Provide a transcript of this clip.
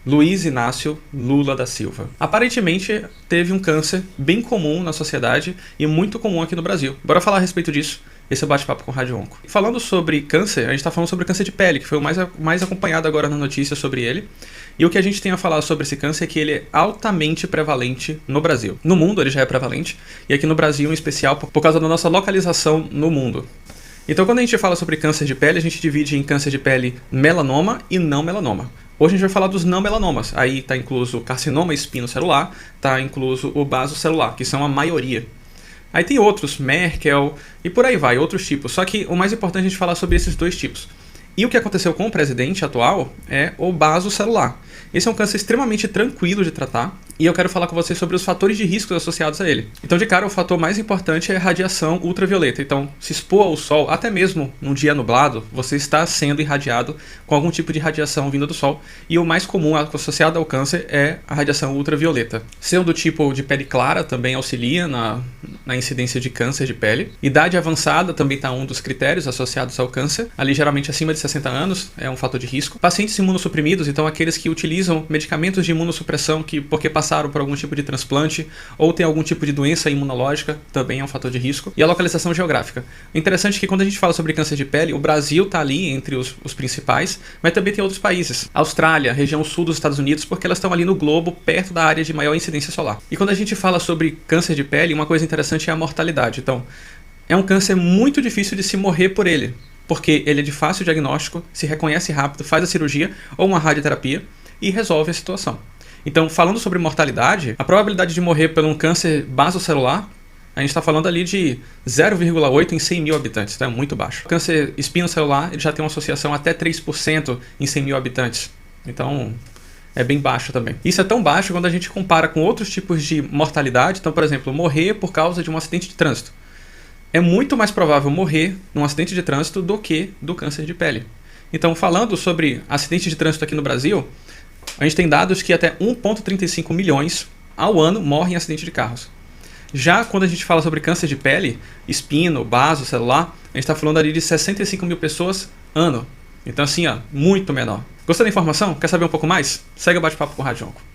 Luiz Inácio Lula da Silva. Aparentemente, teve um câncer bem comum na sociedade e muito comum aqui no Brasil. Bora falar a respeito disso. Esse é o Bate-Papo com Rádio Onco. Falando sobre câncer, a gente está falando sobre câncer de pele, que foi o mais acompanhado agora na notícia sobre ele. E o que a gente tem a falar sobre esse câncer é que ele é altamente prevalente no Brasil. No mundo ele já é prevalente, e aqui no Brasil em especial por causa da nossa localização no mundo. Então quando a gente fala sobre câncer de pele, a gente divide em câncer de pele melanoma e não melanoma. Hoje a gente vai falar dos não melanomas. Aí está incluso o carcinoma espinocelular, está incluso o basocelular, que são a maioria. Aí tem outros, Merkel e por aí vai, outros tipos. Só que o mais importante é a gente falar sobre esses dois tipos. E o que aconteceu com o presidente atual é o basocelular. Esse é um câncer extremamente tranquilo de tratar e eu quero falar com vocês sobre os fatores de risco associados a ele. Então, de cara, o fator mais importante é a radiação ultravioleta. Então, se expor ao sol, até mesmo num dia nublado, você está sendo irradiado com algum tipo de radiação vinda do sol. E o mais comum associado ao câncer é a radiação ultravioleta. Sendo do tipo de pele clara também auxilia na incidência de câncer de pele. Idade avançada também está um dos critérios associados ao câncer. Ali, geralmente, acima de 60 anos é um fator de risco. Pacientes imunossuprimidos, então aqueles que utilizam medicamentos de imunossupressão porque passaram por algum tipo de transplante ou tem algum tipo de doença imunológica, também é um fator de risco. E a localização geográfica. O interessante é que quando a gente fala sobre câncer de pele, o Brasil está ali entre os principais, mas também tem outros países. Austrália, região sul dos Estados Unidos, porque elas estão ali no globo, perto da área de maior incidência solar. E quando a gente fala sobre câncer de pele, uma coisa interessante é a mortalidade. Então, é um câncer muito difícil de se morrer por ele, porque ele é de fácil diagnóstico, se reconhece rápido, faz a cirurgia ou uma radioterapia e resolve a situação. Então, falando sobre mortalidade, a probabilidade de morrer por um câncer basocelular, a gente está falando ali de 0,8 em 100 mil habitantes, então é muito baixo. O câncer espinocelular ele já tem uma associação até 3% em 100 mil habitantes, então é bem baixo também. Isso é tão baixo quando a gente compara com outros tipos de mortalidade. Então, por exemplo, morrer por causa de um acidente de trânsito. É muito mais provável morrer num acidente de trânsito do que do câncer de pele. Então, falando sobre acidentes de trânsito aqui no Brasil, a gente tem dados que até 1,35 milhões ao ano morrem em acidente de carros. Já quando a gente fala sobre câncer de pele, espino, basocelular, a gente está falando ali de 65 mil pessoas ano. Então assim, muito menor. Gostou da informação? Quer saber um pouco mais? Segue o Bate-Papo com o Rádio Onco.